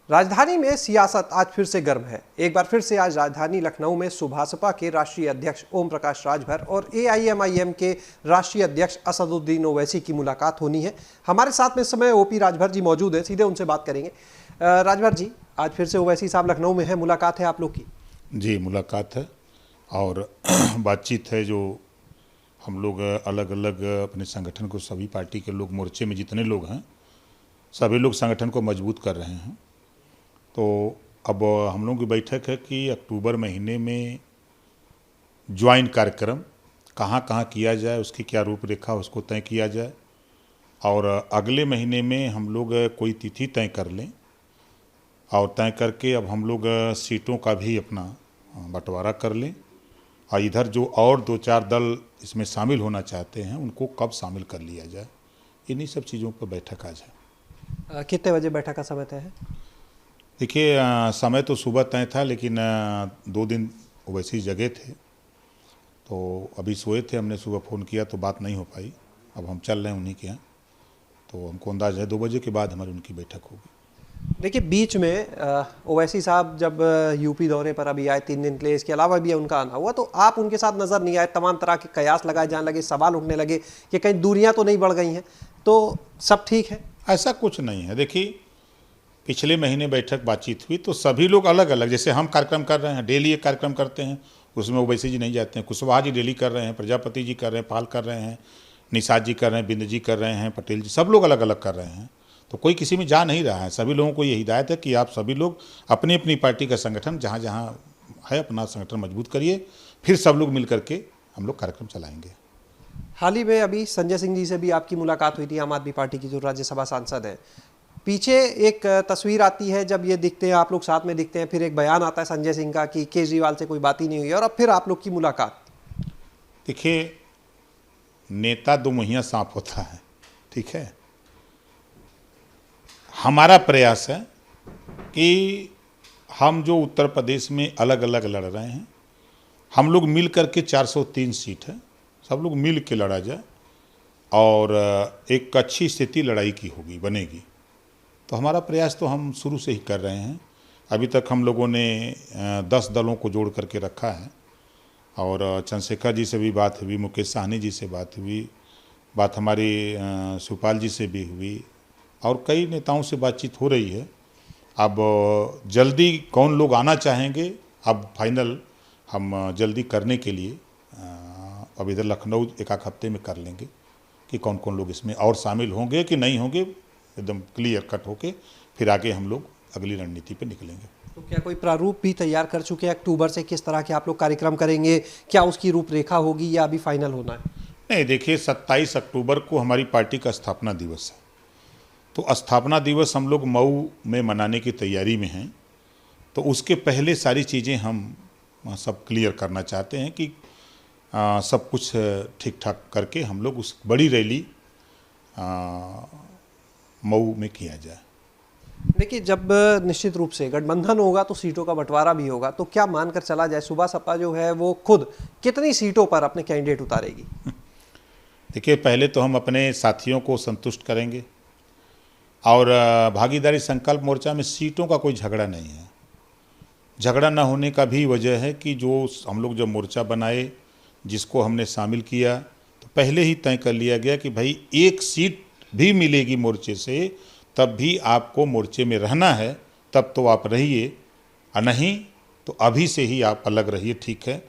राजधानी में सियासत आज फिर से गर्म है। एक बार फिर से आज राजधानी लखनऊ में सुभासपा के राष्ट्रीय अध्यक्ष ओम प्रकाश राजभर और एआईएमआईएम के राष्ट्रीय अध्यक्ष असदुद्दीन ओवैसी की मुलाकात होनी है। हमारे साथ में इस समय ओपी राजभर जी मौजूद हैं, सीधे उनसे बात करेंगे। राजभर जी, आज फिर से ओवैसी साहब लखनऊ में है, मुलाकात है आप लोग की? जी, मुलाकात है और बातचीत है। जो हम लोग अलग अलग अपने संगठन को, सभी पार्टी के लोग, मोर्चे में जितने लोग हैं सभी लोग संगठन को मजबूत कर रहे हैं। तो अब हम लोगों की बैठक है कि अक्टूबर महीने में ज्वाइंट कार्यक्रम कहाँ कहाँ किया जाए, उसकी क्या रूपरेखा उसको तय किया जाए और अगले महीने में हम लोग कोई तिथि तय कर लें और तय करके अब हम लोग सीटों का भी अपना बंटवारा कर लें और इधर जो और 2-4 दल इसमें शामिल होना चाहते हैं उनको कब शामिल कर लिया जाए, इन्हीं सब चीज़ों पर बैठक आज है। कितने बजे बैठक का समय तय है? देखिए, समय तो सुबह तय था, लेकिन 2 दिन वैसे ही जगह थे तो अभी सोए थे। हमने सुबह फ़ोन किया तो बात नहीं हो पाई। अब हम चल रहे हैं उन्हीं के यहाँ, तो हमको अंदाज़ है 2 बजे के बाद हमारी उनकी बैठक होगी। देखिए, बीच में ओवैसी साहब जब यूपी दौरे पर अभी आए 3 दिन के लिए, इसके अलावा भी उनका आना हुआ, तो आप उनके साथ नज़र नहीं आए। तमाम तरह के कयास लगाए जाने लगे, सवाल उठने लगे कि कहीं दूरियां तो नहीं बढ़ गई हैं। तो सब ठीक है? ऐसा कुछ नहीं है। देखिए, पिछले महीने बैठक बातचीत हुई तो सभी लोग अलग अलग, जैसे हम कार्यक्रम कर रहे हैं, डेली एक कार्यक्रम करते हैं, उसमें ओवैसी जी नहीं जाते हैं। कुशवाहा जी डेली कर रहे हैं, प्रजापति जी कर रहे हैं, पाल कर रहे हैं, निषाद जी कर रहे हैं, बिंद जी कर रहे हैं, पटेल जी, सब लोग अलग अलग कर रहे हैं। तो कोई किसी में जा नहीं रहा है। सभी लोगों को ये हिदायत है कि आप सभी लोग अपनी अपनी पार्टी का संगठन जहाँ जहाँ है अपना संगठन मजबूत करिए, फिर सब लोग मिल करके हम लोग कार्यक्रम चलाएंगे। हाल ही में अभी संजय सिंह जी से भी आपकी मुलाकात हुई थी, आम आदमी पार्टी की जो राज्यसभा सांसद हैं। पीछे एक तस्वीर आती है जब ये दिखते हैं, आप लोग साथ में दिखते हैं, फिर एक बयान आता है संजय सिंह का कि केजरीवाल से कोई बात ही नहीं हुई, और अब फिर आप लोग की मुलाकात। देखिए, नेता 2 मुहैया सांप होता है, ठीक है। हमारा प्रयास है कि हम जो उत्तर प्रदेश में अलग अलग लड़ रहे हैं, हम लोग मिल करके 403 सीट है, सब लोग मिल के लड़ा जाए और एक अच्छी स्थिति लड़ाई की होगी, बनेगी। तो हमारा प्रयास तो हम शुरू से ही कर रहे हैं। अभी तक हम लोगों ने 10 दलों को जोड़ करके रखा है और चंद्रशेखर जी से भी बात हुई, मुकेश साहनी जी से बात हुई, बात हमारी शिवपाल जी से भी हुई और कई नेताओं से बातचीत हो रही है। अब जल्दी कौन लोग आना चाहेंगे, अब फाइनल हम जल्दी करने के लिए अब इधर लखनऊ 1 हफ्ते में कर लेंगे कि कौन कौन लोग इसमें और शामिल होंगे कि नहीं होंगे, एकदम क्लियर कट होके फिर आगे हम लोग अगली रणनीति पे निकलेंगे। तो क्या कोई प्रारूप भी तैयार कर चुके हैं अक्टूबर से, किस तरह के आप लोग कार्यक्रम करेंगे, क्या उसकी रूपरेखा होगी या अभी फाइनल होना है? नहीं, देखिए, 27 अक्टूबर को हमारी पार्टी का स्थापना दिवस है, तो स्थापना दिवस हम लोग मऊ में मनाने की तैयारी में हैं। तो उसके पहले सारी चीज़ें हम सब क्लियर करना चाहते हैं कि सब कुछ ठीक ठाक करके हम लोग उस बड़ी रैली मऊ में किया जाए। देखिए, जब निश्चित रूप से गठबंधन होगा तो सीटों का बंटवारा भी होगा, तो क्या मानकर चला जाए सुभासपा जो है वो खुद कितनी सीटों पर अपने कैंडिडेट उतारेगी? देखिए, पहले तो हम अपने साथियों को संतुष्ट करेंगे और भागीदारी संकल्प मोर्चा में सीटों का कोई झगड़ा नहीं है। झगड़ा न होने का भी वजह है कि जो हम लोग जब मोर्चा बनाए, जिसको हमने शामिल किया, तो पहले ही तय कर लिया गया कि भाई 1 सीट भी मिलेगी मोर्चे से, तब भी आपको मोर्चे में रहना है, तब तो आप रहिए, और नहीं तो अभी से ही आप अलग रहिए, ठीक है।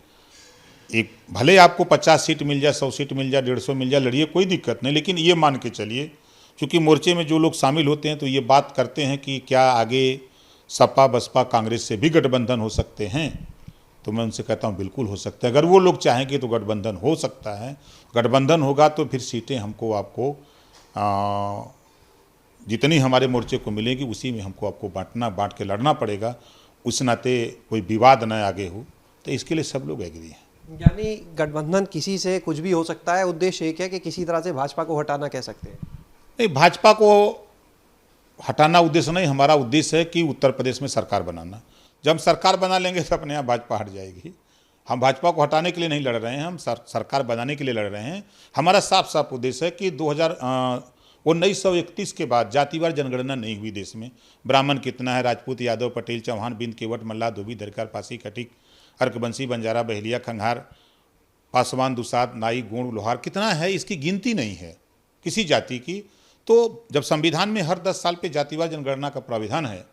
एक भले आपको 50 सीट मिल जाए, 100 सीट मिल जाए, 150 मिल जाए, लड़िए, कोई दिक्कत नहीं, लेकिन ये मान के चलिए, क्योंकि मोर्चे में जो लोग शामिल होते हैं तो ये बात करते हैं कि क्या आगे सपा बसपा कांग्रेस से भी गठबंधन हो सकते हैं। तो मैं उनसे कहता हूँ बिल्कुल हो सकता है। अगर वो लोग चाहेंगे तो गठबंधन हो सकता है। गठबंधन होगा तो फिर सीटें हमको आपको जितनी हमारे मोर्चे को मिलेगी उसी में हमको आपको बांट के लड़ना पड़ेगा। उस नाते कोई विवाद न आगे हो, तो इसके लिए सब लोग एग्री हैं। यानी गठबंधन किसी से कुछ भी हो सकता है, उद्देश्य एक है कि किसी तरह से भाजपा को हटाना कह सकते हैं? नहीं, भाजपा को हटाना उद्देश्य नहीं, हमारा उद्देश्य है कि उत्तर प्रदेश में सरकार बनाना। जब हम सरकार बना लेंगे तो अपने यहाँ भाजपा हट जाएगी। हम भाजपा को हटाने के लिए नहीं लड़ रहे हैं, हम सरकार बनाने के लिए लड़ रहे हैं। हमारा साफ साफ उद्देश्य है कि 1931 के बाद जातिवार जनगणना नहीं हुई देश में। ब्राह्मण कितना है, राजपूत, यादव, पटेल, चौहान, बिंद, केवट, मल्लाह, धोबी, धरकर, पासी, खटीक, अर्कबंसी, बंजारा, बहेलिया, खंघार, पासवान, दुसाद, नाई, गोंड, लोहार कितना है, इसकी गिनती नहीं है किसी जाति की। तो जब संविधान में हर 10 साल पे जातिवार जनगणना का प्राविधान है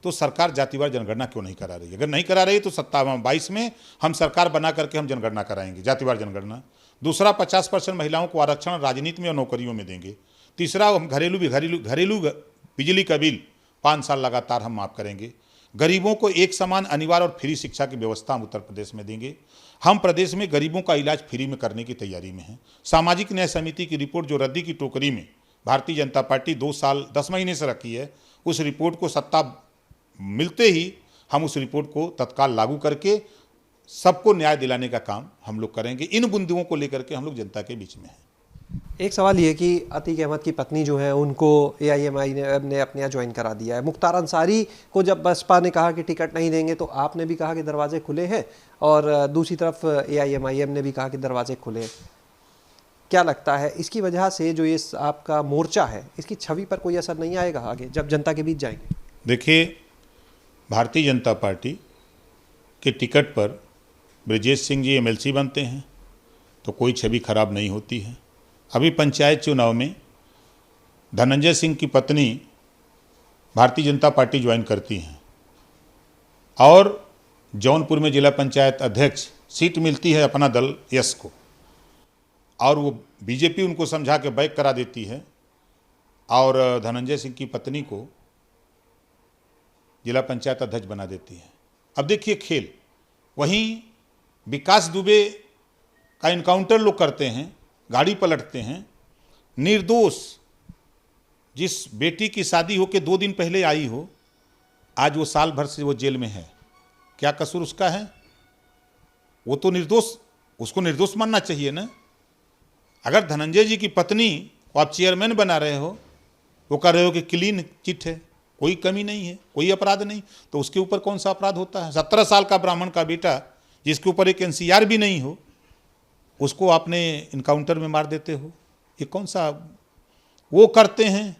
तो सरकार जातिवार जनगणना क्यों नहीं करा रही है? अगर नहीं करा रही तो 22 में हम सरकार बना करके हम जनगणना कराएंगे, जातिवार जनगणना। दूसरा, 50% महिलाओं को आरक्षण राजनीति में और नौकरियों में देंगे। तीसरा, हम घरेलू बिजली का बिल 5 साल लगातार हम माफ़ करेंगे। गरीबों को एक समान, अनिवार्य और फ्री शिक्षा की व्यवस्था हम उत्तर प्रदेश में देंगे। हम प्रदेश में गरीबों का इलाज फ्री में करने की तैयारी में हैं। सामाजिक न्याय समिति की रिपोर्ट जो रद्दी की टोकरी में भारतीय जनता पार्टी 2 साल 10 महीने से रखी है, उस रिपोर्ट को सत्ता मिलते ही हम उस रिपोर्ट को तत्काल लागू करके सबको न्याय दिलाने का काम हम लोग करेंगे। इन बिंदुओं को लेकर के हम लोग जनता के बीच में हैं। एक सवाल ये कि अतीक अहमद की पत्नी जो है उनको एआईएमआई ने अपने यहाँ ज्वाइन करा दिया है। मुख्तार अंसारी को जब बसपा ने कहा कि टिकट नहीं देंगे तो आपने भी कहा कि दरवाजे खुले हैं, और दूसरी तरफ एआईएमआईएम ने भी कहा कि दरवाजे खुले हैं। क्या लगता है इसकी वजह से जो ये आपका मोर्चा है इसकी छवि पर कोई असर नहीं आएगा आगे जब जनता के बीच जाएंगे? देखिए, भारतीय जनता पार्टी के टिकट पर ब्रजेश सिंह जी एमएलसी बनते हैं तो कोई छवि खराब नहीं होती है। अभी पंचायत चुनाव में धनंजय सिंह की पत्नी भारतीय जनता पार्टी ज्वाइन करती हैं और जौनपुर में जिला पंचायत अध्यक्ष सीट मिलती है अपना दल यस को, और वो बीजेपी उनको समझा के बैक करा देती है और धनंजय सिंह की पत्नी को जिला पंचायत अध्यक्ष बना देती है। अब देखिए खेल, वहीं विकास दुबे का इनकाउंटर लोग करते हैं, गाड़ी पलटते हैं। निर्दोष, जिस बेटी की शादी होके 2 दिन पहले आई हो, आज वो साल भर से वो जेल में है। क्या कसूर उसका है? वो तो निर्दोष, उसको निर्दोष मानना चाहिए ना। अगर धनंजय जी की पत्नी को आप चेयरमैन बना रहे हो, वो कह रहे हो कि क्लीन चिट है, कोई कमी नहीं है, कोई अपराध नहीं, तो उसके ऊपर कौन सा अपराध होता है? 17 साल का ब्राह्मण का बेटा जिसके ऊपर एक एनसीआर भी नहीं हो, उसको आपने इनकाउंटर में मार देते हो। ये कौन सा? वो करते हैं,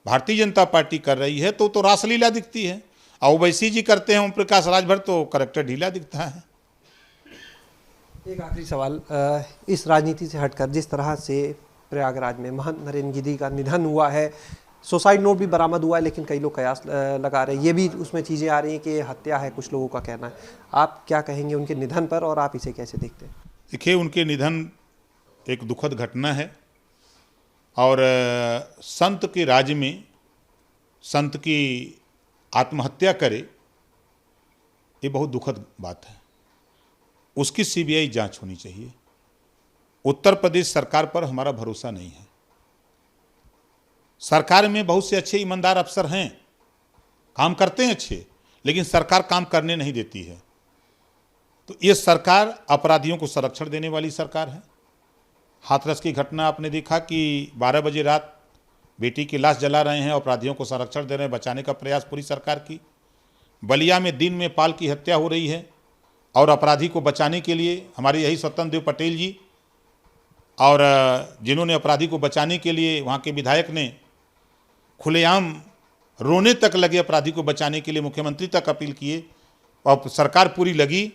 भारतीय जनता पार्टी कर रही है तो रासलीला दिखती है, और ओवैसी जी करते हैं ओम प्रकाश राजभर तो करैक्टर ढीला दिखता है। एक आखिरी सवाल, इस राजनीति से हटकर जिस तरह से प्रयागराज में महंत नरेंद्र गिरी का निधन हुआ है, सुसाइड नोट भी बरामद हुआ है, लेकिन कई लोग कयास लगा रहे हैं, ये भी उसमें चीज़ें आ रही हैं कि हत्या है, कुछ लोगों का कहना है। आप क्या कहेंगे उनके निधन पर और आप इसे कैसे देखते हैं? देखिए, उनके निधन एक दुखद घटना है और संत के राज्य में संत की आत्महत्या करे, ये बहुत दुखद बात है। उसकी सीबीआई जांच होनी चाहिए। उत्तर प्रदेश सरकार पर हमारा भरोसा नहीं है। सरकार में बहुत से अच्छे ईमानदार अफसर हैं, काम करते हैं अच्छे, लेकिन सरकार काम करने नहीं देती है। तो ये सरकार अपराधियों को संरक्षण देने वाली सरकार है। हाथरस की घटना आपने देखा कि 12 बजे रात बेटी की लाश जला रहे हैं, अपराधियों को संरक्षण दे रहे हैं, बचाने का प्रयास पूरी सरकार की। बलिया में दिन में पाल की हत्या हो रही है और अपराधी को बचाने के लिए हमारे यही स्वतंत्र देव पटेल जी और जिन्होंने अपराधी को बचाने के लिए, वहाँ के विधायक ने खुलेआम रोने तक लगे अपराधी को बचाने के लिए, मुख्यमंत्री तक अपील किए और सरकार पूरी लगी।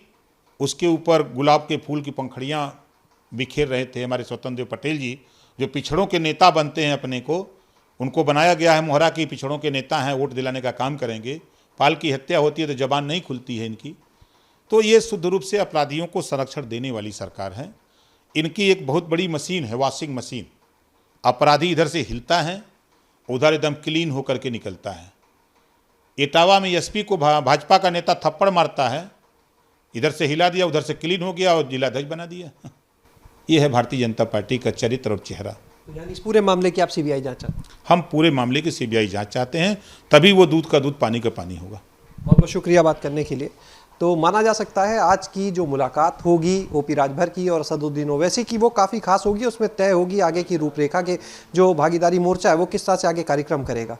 उसके ऊपर गुलाब के फूल की पंखड़ियाँ बिखेर रहे थे हमारे स्वतंत्र देव पटेल जी, जो पिछड़ों के नेता बनते हैं अपने को, उनको बनाया गया है मोहरा की पिछड़ों के नेता हैं, वोट दिलाने का काम करेंगे। पाल की हत्या होती है तो जबान नहीं खुलती है इनकी। तो ये शुद्ध रूप से अपराधियों को संरक्षण देने वाली सरकार है। इनकी एक बहुत बड़ी मशीन है, वॉशिंग मशीन। अपराधी इधर से हिलता है, उधर एकदम क्लीन होकर के निकलता है। इटावा में एसपी को भाजपा का नेता थप्पड़ मारता है, इधर से हिला दिया, उधर से क्लीन हो गया और जिलाध्यक्ष बना दिया। ये है भारतीय जनता पार्टी का चरित्र और चेहरा। यानी इस पूरे मामले की आप सीबीआई जांच चाहते हैं? हम पूरे मामले की सीबीआई जांच चाहते हैं, तभी वो दूध का दूध पानी का पानी होगा। बहुत बहुत शुक्रिया बात करने के लिए। तो माना जा सकता है आज की जो मुलाकात होगी ओपी राजभर की और असदुद्दीन ओवैसी की, वो काफ़ी खास होगी। उसमें तय होगी आगे की रूपरेखा के जो भागीदारी मोर्चा है वो किस तरह से आगे कार्यक्रम करेगा।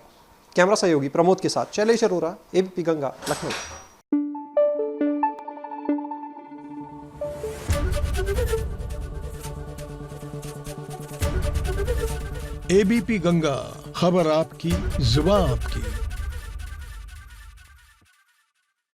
कैमरा सहयोगी प्रमोद के साथ शैलेश अरोरा, एबीपी गंगा, लखनऊ। एबीपी गंगा, खबर आपकी, जुबान आपकी।